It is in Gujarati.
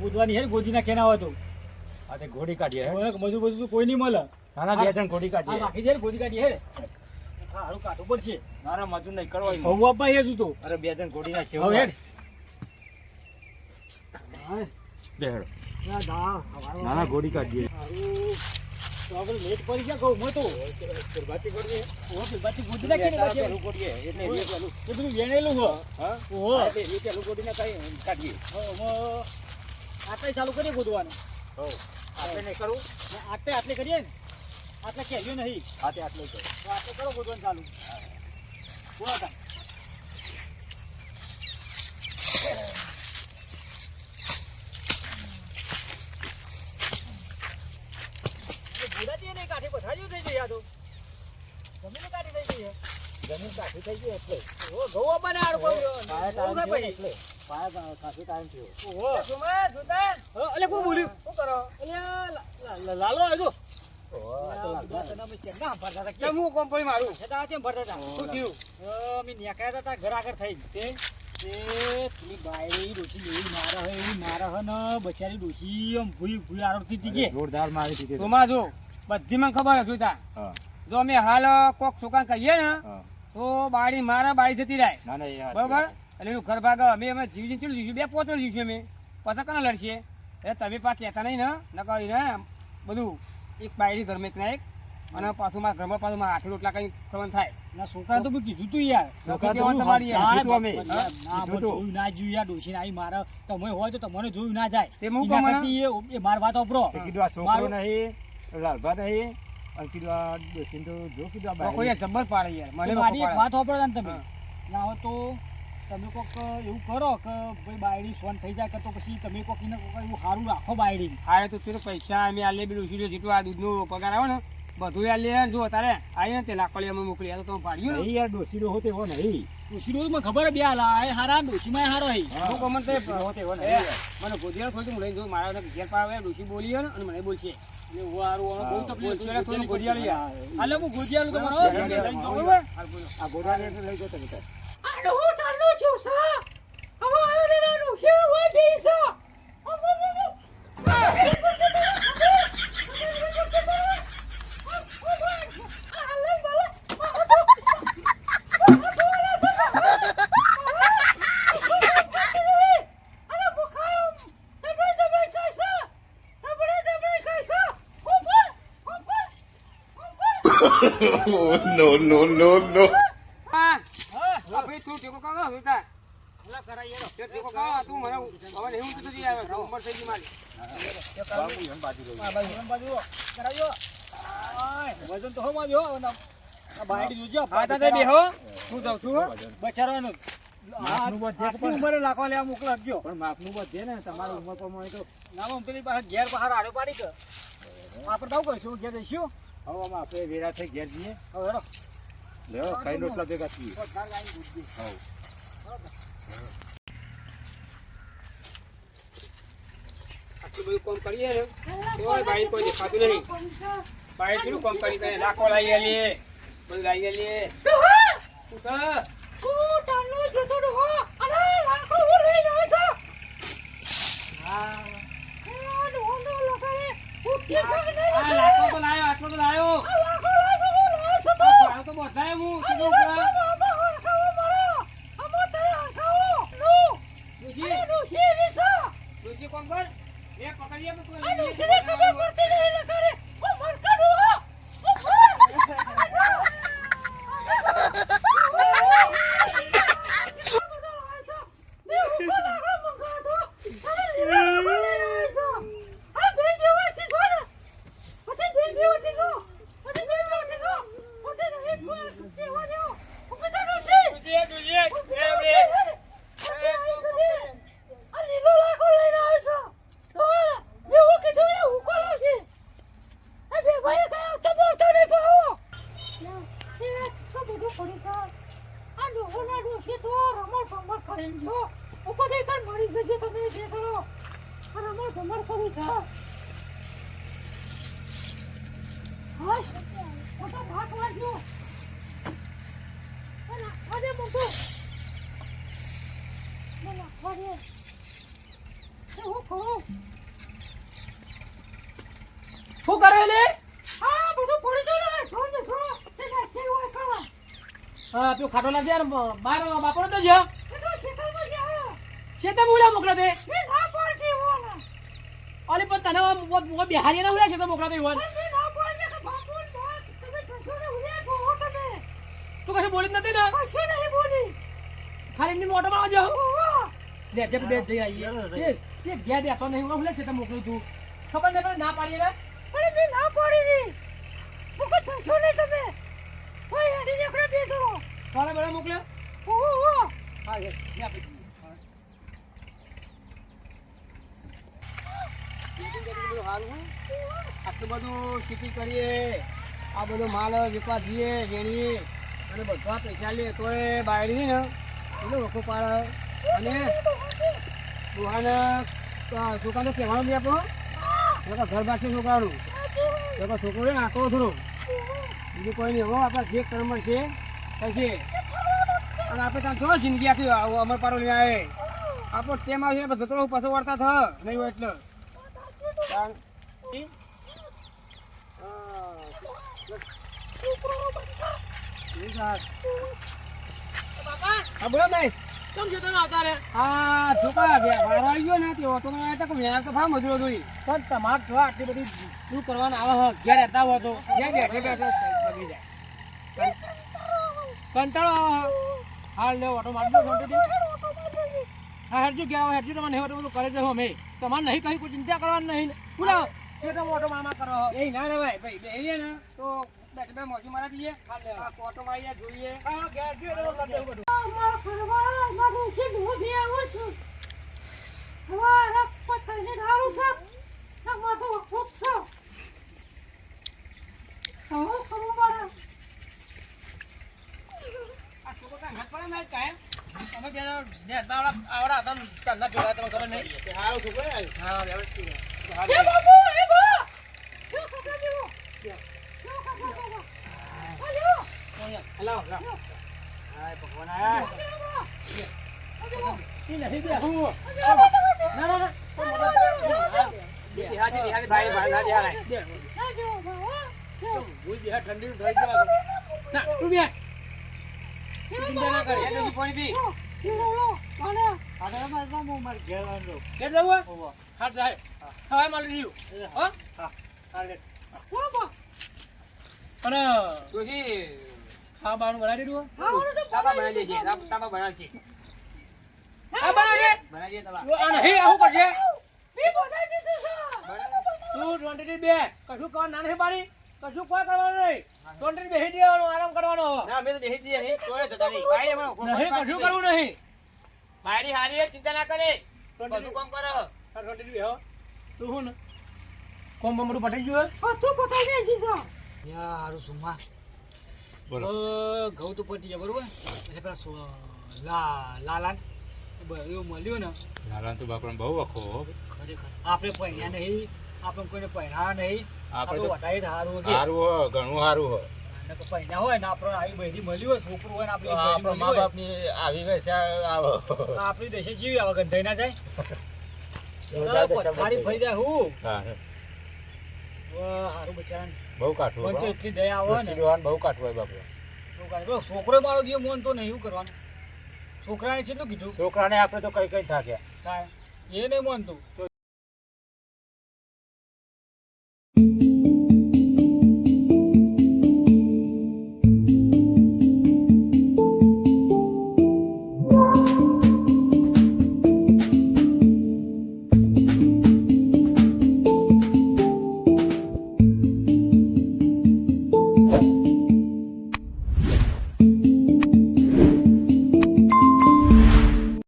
ગોદવાની હે ગોદી ના કેના હતો આ તે ઘોડી કાઢીએ હે મજૂર કોઈ નહીં મળે નાના બે જણ ઘોડી કાઢીએ બાકી જાય ગોદી કાઢી હે હારું કાઢવું પડશે નાના મજૂર નહીં કરવા હવ આપા હે જુતો અરે બે જણ ઘોડી ના સેવ હવે હેડ બેહડો ના દા નાના ઘોડી કાઢીએ તો આપણે લેટ પડી ગયા કહું મો તો બાતી કરજે ઓ બાતી ગોદી ના કેને બાતી પેલું ગોડીએ એટલે એ પેલું એ બધું વેણેલું હો હા ઓ એટલે એ પેલું ગોડી ના કાઢીએ આટલે ચાલુ કરીએ ગોદવાનું હો આપણે નહીં કરું આટલે કરીએ ને આટલે કેલ્યો નહીં આટલે કરો આટલે કરો ગોદવાનું ચાલુ બોલો તા નહીં કાઠી પથારી થઈ ગઈ આ તો જમીન કાઠી થઈ ગઈ જમીન કાઠી થઈ ગઈ એટલે ઓ ગૌ બને આર બોલ્યો એટલે પાયા કાફી ટાઈમ થયો ઓ સુમા સુતા અલે કોણ બોલ્યું શું કરો અલે લાલો આજો હું કંપની મારું કેમ ભરતા હતા શું થયું અમે નેકાયા હતા ઘર આગળ થઈ પેલી બાયડી ડોસી એવી મારા હે ને બચારી ડોસી આમ ભૂઈ આરોપતી હતી કે જોરદાર મારી દીધી તોમાં જો બધી મને ખબર હતી તા જો અમે હાલ કોક છોકરા કહીએ ને તો બાળી મારા બાળી જતી રહે ના ના બરાબર એટલે એનું ઘર ભાગ અમે જીવી ચેલું જીવીશું બે પોતળ જીવીશું અમે પાછા કના લડશે એટલે તમે પા કહેતા નહીં ને નકરી ને બધું એક બાયડી ઘરમાં એક ના એક અને પાછું મારા ઘરમાં પાછું મારા આઠ રોટલા કઈ પ્રમાણ થાય ના છોકરા તો કીધું તું યાર તમારી ના જોયું યાર ડોસી આવી મારા તમે હોય તો તમને જોયું ના જાય તે હું એ માર વાત ઓપરો કીધું આ છોકરો નહીં લાલભા નહીં અને કીધું આ ડોસી તો જો કીધું આ કોઈ જબ્બર પાડે યાર મને મારી એક વાત ઓપરો ને તમે ના હો તો તમે કોક એવું કરો કે ભાઈ બાયડી સોન થઈ જાય કે તો પછી તમે કોક એને કોક એવું સારું રાખો બાયડી હા તો તે પૈસા અમે આલે બી ડોસી જેટલું આ દૂધનું પગાર આવે ને બધું યાર લે જો તારે આવીને તે લાકડી અમે મોકલી તો પાડ્યું નહીં યાર ડોસી ડો તેવો નહીં ડોસી ડો મને ખબર બે હાલા હારા ડોસીમાં હારો હઈ હું કમન તે તેવો નહીં મને ગોદિયાળ ખોટી હું લઈને જો મારા ઘેર પાવે ડોસી બોલી અને મને બોલશે એટલે હું હારું બહુ તકલીફ છે થોડું ગોદિયાળ યાર હાલે હું ગોદિયાળ તો મારો બરોબર આ ગોદિયાળ એટલે લઈ જતો બેટા આ હું ચાલુ છું સા હવે આવેલા ડોસી હોય બેસા No. હા ભાઈ તું ટેકો કાગો હોતા ઓલા કરાય યાર ટેકો કાગો તું મને હવે નહીં ઊંચું થઈ આવે ઉંમર થઈ ગઈ મારી બાબુ એમ બાજુ રહો આ બાજુ કરાયો વજન તો હો માં જો આ બાયડી જોજો આતા તે બેહો હું જાઉં છું બચારવાનું માપનું બધે ઉંમરે લાખો લેવા મોકલા આપજો પણ માપનું બધે ને તમારી ઉંમર પ્રમાણે તો નામ પેલી પાસે ઘેર બહાર આડો પાડી કે આપણે દાવ કરશું ઘેર જઈશું હવે આમાં આપણે વેરા થઈ ઘેર જઈએ હવે હેડો લેવો ખાઈ રોટલા ભેગા છીએ આટલું બધું કામ કરીએ ને તો ભાઈ કોઈ દેખાતું નહીં ભાઈ કેટલું કામ કરી કરે લાખો લાવી આલીએ બધું લાવી આલીએ શું છે હું ચાલુ જતો રહો અરે લાખો હું લઈ જાવ છો હા આ નો લગાડે હું કે છે નહીં આ લાખો તો લાયો આટલો તો લાયો આ લાખો લાસો હું લાસો તો આ તો બધાય હું કેટલું ઉપર ડોસી કોમ કર એક પકડીએ તો કોઈ હું લે હા બધું પડી ગયું ને છોડ દે છોડ તે નાખી હોય કાવા હા પેલો ખાટો લાગે યાર બાર બાપરો તો છે શેતા બોલા મોકલા દે મે ના પડતી હોના અલે પણ તને ઓ બિહારી ના ઉલા છે તો મોકલા દે હોન મે ના પડતી કે બાપુ તમે છોડે ઉલ્યા કો હો તમે તું કશું બોલી નથી ને કશું નહીં બોલી ખાલી ની મોટો માં જાવ લે જબ બે જઈ આઈએ એ ગયા દેસો નહીં હું ઉલા છે તો મોકલું તું ખબર ને ના પાડી લે અરે મે ના પાડી ની મુકો છોડે તમે ઓય હેડી નીકળે બેસો તારે બરા મોકલે ઓ હા લે આપી આટલું બધું ખેતી કરીએ આ બધો માલ વેચવા જઈએ વેણીએ અને બધા પૈસા લે તોય બાયડી ને એટલે રોકો પાડે અને દુહાને છોકરાને કહેવાનું બી આપો ઘર બાકી છોકરાનું છોકરો ને આંકડો થોડો બીજું કોઈ નહીં હો આપણા જે કર્મ છે પછી અને આપણે ત્યાં જો જિંદગી આખી અમર પાડો લઈને આવે આપણો ટેમ આવશે ને જતો પાછો વાર્તા થ નહીં હોય એટલે હા બોલો ભાઈ કેમ છે તમે આવતા રે હા છોકરા વારો આવી ગયો ને તે ઓટો માં આવ્યા તો વેણા તો ભાવ મજૂરો જોઈ પણ તમારે જો આટલી બધી શું કરવાનું આવે ઘેર રહેતા હોય તો બેઠે બગી જાય કંટાળો આવે હાલ લે ઓટો મારજો ઘંટો હા હેરજો ગયા હેરજો તમારે નહીં બધું કરી દેવું અમે તમારે નહીં કઈ કોઈ ચિંતા કરવાની નહીં પૂરા એ તો ઓટો મામા કરો એ ના ભાઈ ભાઈ બેહીએ ને તો બે મોજી મારા દઈએ આ ઓટો મારીએ જોઈએ હા ઘેર જો એ કરી દેવું બધું મારા ફરવા મારું છે મોદી આવું છું હવા પથ્થરને ધારું છે ના માથું ખૂબ છે હા ખબર મારા આ છોકરો કાંઈ ઘટ પડે ને કાંઈ તમે પેલા નેતાવાળા આવડા હતા ને તલ્લા ભેગા તમે ખબર નહીં હારો છોકરો હા વ્યવસ્થિત એ બાપુ એ બા જો કપડા દેવો જો કપડા દેવો હલો હલો હાય ભગવાન આયા એ નહીં દે હું ના ના ના બિહારી ભાઈ ભાઈ ના દેહાય દે ના જો બાવા જો ભૂઈ બિહાર ઠંડી થઈ ગયો ના તું બે ચિંતા ના કરે એટલે પાણી પી કે જવું હા જાય હા મારી દીયું હા હા અને તુજી હા બાણું બનાવી દીધું તાબા બનાવી દેજે તાબા બનાવશે હા બનાવી બનાવી દે તાબા અને હે આવું કરજે બી બનાવી દીધું તું 22 કશું કર ના નહીં બારી કશું કોઈ કરવાનું નહીં 22 બેહી દેવાનું આરામ કરવાનો ના મે તો બેહી જઈએ નહીં તોય જતા નહીં બાયડી મને નહીં કશું કરવું નહીં બાયડી હારી ચિંતા ના કરે બધું કામ કરે 22 બેહો તું હું ને કોમ બમડું પટાઈ ગયું તું પટાઈ દે જીસા યાર સુમા બોલો. ઘઉં તો પટી ગયા બરોબર એટલે પેલા લાલાન એવું મળ્યું ને લાલાન તો બાપરાને બહુ વખો હો. ખરેખર આપણે પહેર્યા નહીં આપણે કોઈને પહેર્યા નહીં આપણે તો વટાઈ સારું સારું હો, ઘણું સારું હો. પહેર્યા હોય ને આપણે આવી બધી મળ્યું હોય છોકરું હોય ને આપણા મા બાપની આવી વેસા આવો. આપણી દેશે જીવી આવે ગંધાઈ ના જાય પથારી ફરી જાય હું હા, સારું બચારા બહુ કાઠું મને તો હો. એટલી દયા આવે ને ડોહાને બહુ કાઠું હોય બાપરા. છોકરો મારો ગયો મોન તો નહીં કરવાનું છોકરાને કેટલું કીધું છોકરાને આપણે તો કઈ કઈ થાક્યા. એ નહીં માનતું